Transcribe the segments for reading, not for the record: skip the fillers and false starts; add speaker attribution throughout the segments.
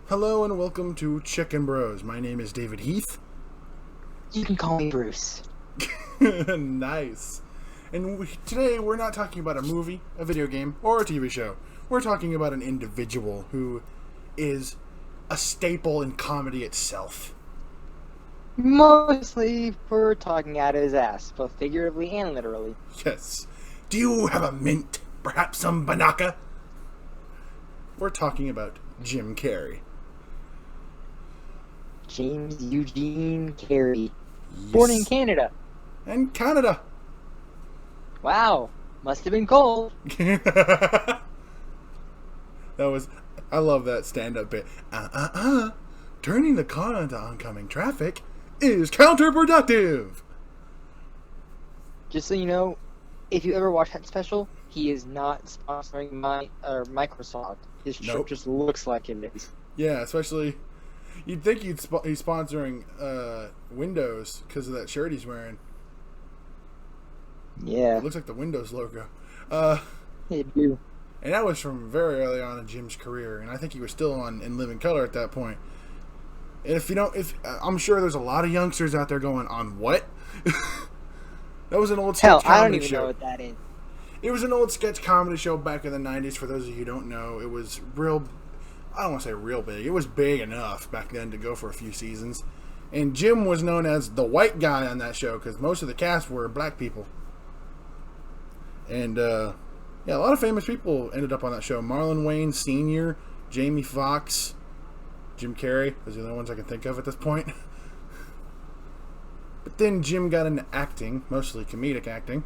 Speaker 1: Hello and welcome to Chicken Bros. My name is David Heath.
Speaker 2: You can call me Bruce.
Speaker 1: Nice. And today we're not talking about a movie, a video game, or a TV show. We're talking about an individual who is a staple in comedy itself.
Speaker 2: Mostly for talking out of his ass, both figuratively and literally.
Speaker 1: Yes. Do you have a mint? Perhaps some banaka? We're talking about Jim Carrey.
Speaker 2: James Eugene Carrey.
Speaker 1: Yes.
Speaker 2: Born in Canada.
Speaker 1: And Canada.
Speaker 2: Wow. Must have been cold.
Speaker 1: I love that stand-up bit. Turning the car into oncoming traffic is counterproductive.
Speaker 2: Just so you know, if you ever watch that special, he is not sponsoring Microsoft. His shirt just looks like it is.
Speaker 1: Yeah, especially... You'd think he's sponsoring Windows because of that shirt he's wearing.
Speaker 2: Yeah.
Speaker 1: It looks like the Windows logo.
Speaker 2: It do.
Speaker 1: And that was from very early on in Jim's career, and I think he was still in living color at that point. And I'm sure there's a lot of youngsters out there going, on what? That was an old sketch comedy show.
Speaker 2: I don't even know what that is.
Speaker 1: It was an old sketch comedy show back in the 90s, for those of you who don't know. It was I don't want to say real big. It was big enough back then to go for a few seasons. And Jim was known as the white guy on that show because most of the cast were black people. And, a lot of famous people ended up on that show. Marlon Wayans Sr., Jamie Foxx, Jim Carrey. Those are the only ones I can think of at this point. But then Jim got into acting, mostly comedic acting.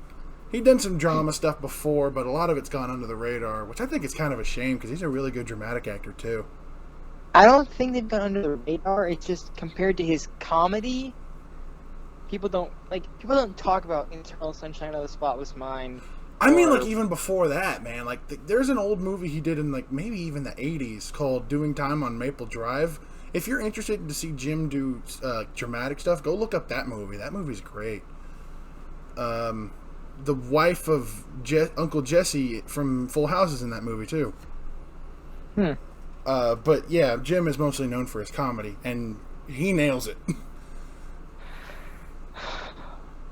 Speaker 1: He'd done some drama stuff before, but a lot of it's gone under the radar, which I think is kind of a shame because he's a really good dramatic actor too.
Speaker 2: I don't think they've gone under the radar. It's just compared to his comedy, people don't talk about Eternal Sunshine of the Spotless Mind.
Speaker 1: I mean, like, even before that, man. Like, there's an old movie he did in, like, maybe even the 80s called Doing Time on Maple Drive. If you're interested to see Jim do dramatic stuff, go look up that movie. That movie's great. The wife of Uncle Jesse from Full House is in that movie, too. But, yeah, Jim is mostly known for his comedy, and he nails it.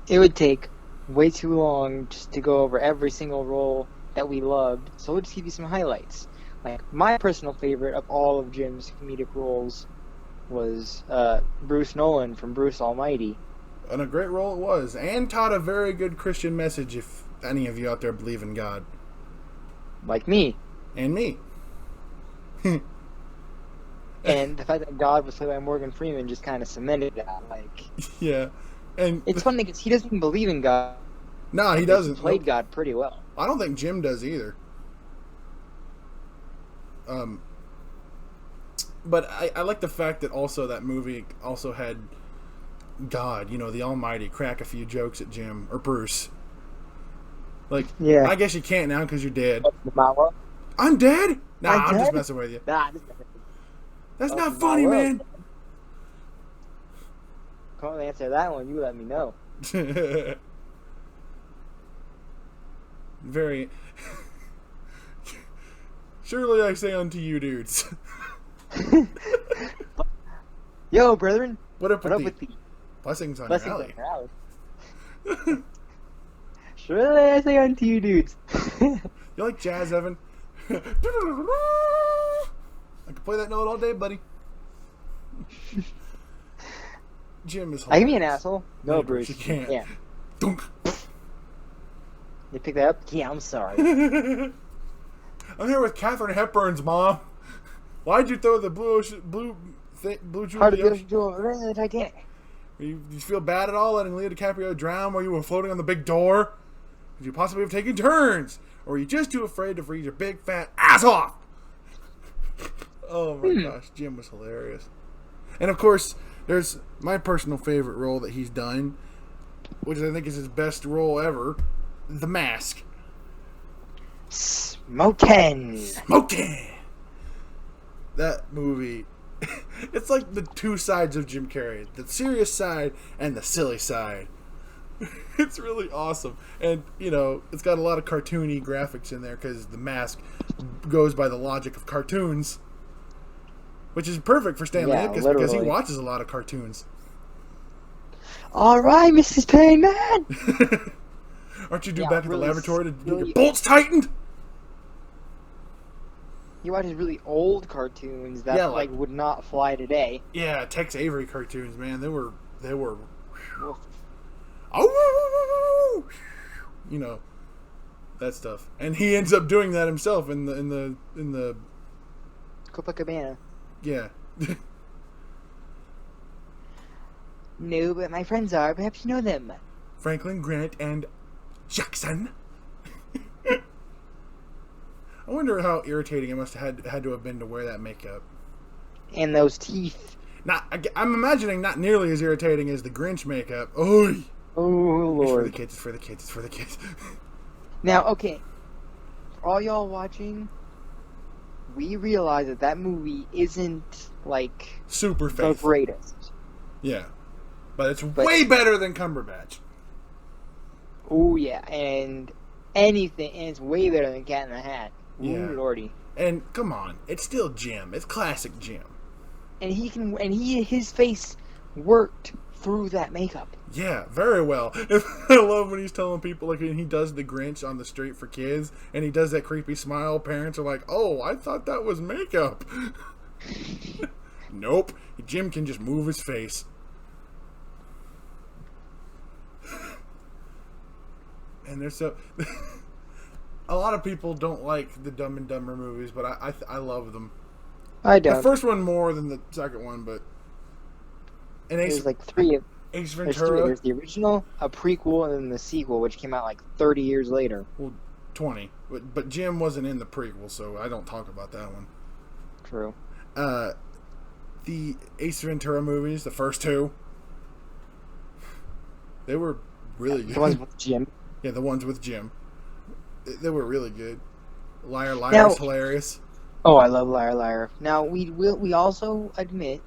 Speaker 2: It would take way too long just to go over every single role that we loved, so we'll just give you some highlights. Like, my personal favorite of all of Jim's comedic roles was Bruce Nolan from Bruce Almighty.
Speaker 1: And a great role it was, and taught a very good Christian message if any of you out there believe in God.
Speaker 2: Like me.
Speaker 1: And me.
Speaker 2: And the fact that God was played by Morgan Freeman just kind of cemented that. Like,
Speaker 1: yeah. And
Speaker 2: it's funny because he doesn't even believe in God.
Speaker 1: No, he doesn't.
Speaker 2: He played God pretty well.
Speaker 1: I don't think Jim does either. But I like the fact that also that movie also had God, the Almighty, crack a few jokes at Jim or Bruce. Like, yeah. I guess you can't now because you're dead. I'm dead? Nah, I'm just messing with you.
Speaker 2: Nah,
Speaker 1: that's not funny, man.
Speaker 2: Can't answer that one. You let me know.
Speaker 1: Very. Surely I say unto you, dudes.
Speaker 2: Yo, brethren.
Speaker 1: What up with thee? Blessings on your alley.
Speaker 2: Surely I say unto you, dudes.
Speaker 1: You like jazz, Evan? I can play that note all day, buddy. Jim is hilarious.
Speaker 2: I can be an asshole. No, Bruce.
Speaker 1: You can't.
Speaker 2: Yeah.
Speaker 1: Dunk.
Speaker 2: You pick that up? Yeah, I'm sorry.
Speaker 1: I'm here with Katharine Hepburn's mom. Why'd you throw the blue jewel
Speaker 2: Hard
Speaker 1: in the ocean?
Speaker 2: to the Titanic.
Speaker 1: You feel bad at all letting Leo DiCaprio drown while you were floating on the big door? Could you possibly have taken turns? Or were you just too afraid to freeze your big fat ass off? Oh my gosh, Jim was hilarious. And of course, there's my personal favorite role that he's done, which I think is his best role ever, The Mask.
Speaker 2: Smokin'!
Speaker 1: That movie, it's like the two sides of Jim Carrey. The serious side and the silly side. It's really awesome. And, it's got a lot of cartoony graphics in there because The Mask goes by the logic of cartoons. Which is perfect for Stanley
Speaker 2: Yeah,
Speaker 1: Ipkiss because he
Speaker 2: literally.
Speaker 1: watches a lot of cartoons.
Speaker 2: All right, Mrs. Payman.
Speaker 1: Aren't you due
Speaker 2: Yeah,
Speaker 1: back at the
Speaker 2: really,
Speaker 1: laboratory to get your
Speaker 2: really.
Speaker 1: bolts tightened?
Speaker 2: He watches really old cartoons that
Speaker 1: Yeah,
Speaker 2: like would not fly today.
Speaker 1: Yeah, Tex Avery cartoons, man. They were
Speaker 2: Woof.
Speaker 1: oh, you know, that stuff. And he ends up doing that himself in the
Speaker 2: Copacabana.
Speaker 1: yeah.
Speaker 2: No, but my friends are. Perhaps you know them.
Speaker 1: Franklin, Grant, and Jackson. I wonder how irritating it must have had to have been to wear that makeup.
Speaker 2: And those teeth.
Speaker 1: I'm imagining not nearly as irritating as the Grinch makeup. Oy!
Speaker 2: Oh, Lord.
Speaker 1: It's for the kids.
Speaker 2: Now, okay. For all y'all watching, we realize that movie isn't, like,
Speaker 1: Super
Speaker 2: the
Speaker 1: faithful.
Speaker 2: greatest.
Speaker 1: Yeah. But it's way better than Cumberbatch.
Speaker 2: Oh, yeah. And it's way better than Cat in the Hat.
Speaker 1: Yeah.
Speaker 2: Ooh, Lordy.
Speaker 1: And, come on, it's still Jim. It's classic Jim.
Speaker 2: And his face worked through that makeup.
Speaker 1: Yeah, very well. I love when he's telling people, like, when he does the Grinch on the street for kids, and he does that creepy smile. Parents are like, "Oh, I thought that was makeup." Nope. Jim can just move his face. And there's so a lot of people don't like the Dumb and Dumber movies, but I love them.
Speaker 2: I don't.
Speaker 1: The first one more than the second one, but
Speaker 2: There's like three of
Speaker 1: Ace
Speaker 2: There's
Speaker 1: Ventura.
Speaker 2: There's the original, a prequel, and then the sequel, which came out like 30 years later.
Speaker 1: Well, 20. But Jim wasn't in the prequel, so I don't talk about that one.
Speaker 2: True.
Speaker 1: The Ace Ventura movies, the first two, they were really good.
Speaker 2: The ones with Jim.
Speaker 1: Yeah, the ones with Jim. They were really good. Liar Liar
Speaker 2: Now-
Speaker 1: is hilarious.
Speaker 2: Oh, I love Liar Liar. Now, we also admit,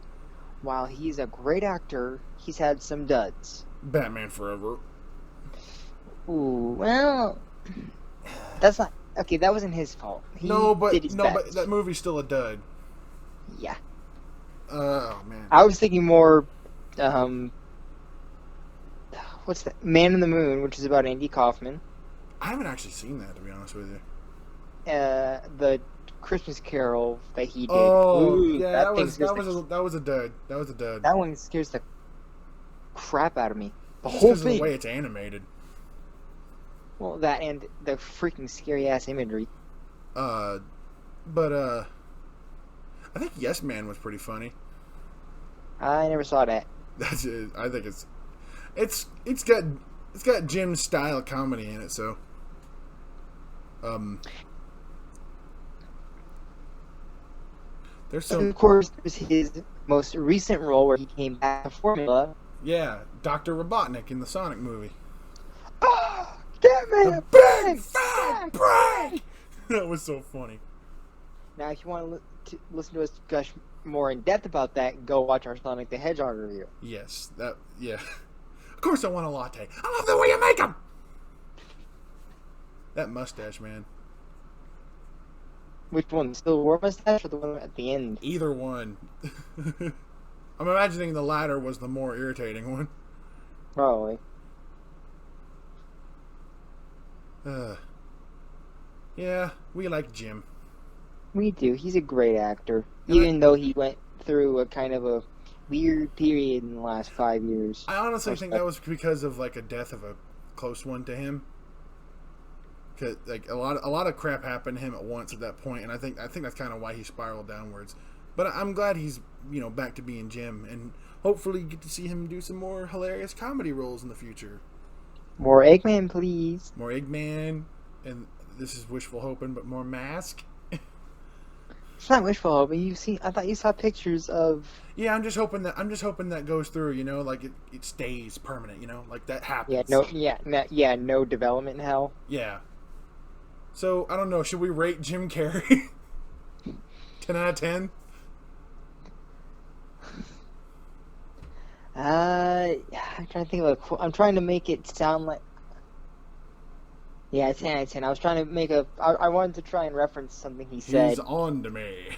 Speaker 2: while he's a great actor, he's had some duds.
Speaker 1: Batman Forever.
Speaker 2: Ooh, well, that's not... Okay, that wasn't his fault. He did his
Speaker 1: but
Speaker 2: best.
Speaker 1: that movie's still a dud.
Speaker 2: Yeah.
Speaker 1: Oh man.
Speaker 2: I was thinking more, what's that? Man in the Moon, which is about Andy Kaufman.
Speaker 1: I haven't actually seen that, to be honest with you.
Speaker 2: The Christmas Carol that he did.
Speaker 1: Oh,
Speaker 2: Ooh,
Speaker 1: yeah, that was a dud. That was a dud.
Speaker 2: That one scares the crap out of me. The
Speaker 1: Just
Speaker 2: whole
Speaker 1: because of
Speaker 2: thing.
Speaker 1: the way it's animated.
Speaker 2: Well, that and the freaking scary ass imagery.
Speaker 1: But I think Yes Man was pretty funny.
Speaker 2: I never saw that.
Speaker 1: That's it. I think it's got Jim's style comedy in it, so there's
Speaker 2: And
Speaker 1: some
Speaker 2: of course, there's his most recent role where he came back to formula.
Speaker 1: Dr. Robotnik in the Sonic movie.
Speaker 2: Oh, damn it!
Speaker 1: A big fat break. That was so funny.
Speaker 2: Now, if you want to listen to us gush more in depth about that, go watch our Sonic the Hedgehog review.
Speaker 1: Yes, Of course I want a latte. I love the way you make them. That mustache, man.
Speaker 2: Which one? The Civil War mustache or the one at the end?
Speaker 1: Either one. I'm imagining the latter was the more irritating one.
Speaker 2: Probably.
Speaker 1: Yeah, we like Jim.
Speaker 2: We do. He's a great actor. Even though he went through a kind of a weird period in the last 5 years.
Speaker 1: I honestly think that was because of like a death of a close one to him. Cause like a lot of crap happened to him at once at that point, and I think that's kind of why he spiraled downwards. But I'm glad he's back to being Jim, and hopefully get to see him do some more hilarious comedy roles in the future.
Speaker 2: More Eggman, please.
Speaker 1: More Eggman, and this is wishful hoping, but more Mask.
Speaker 2: It's not wishful hoping. I thought you saw pictures of.
Speaker 1: Yeah, I'm just hoping that goes through. Like it stays permanent. Like that happens.
Speaker 2: No development in hell.
Speaker 1: Yeah. So I don't know. Should we rate Jim Carrey? 10 out of 10.
Speaker 2: I'm trying to think of I'm trying to make it sound like. Yeah, 10 out of 10. I was trying to make I wanted to try and reference something he said.
Speaker 1: He's on to me.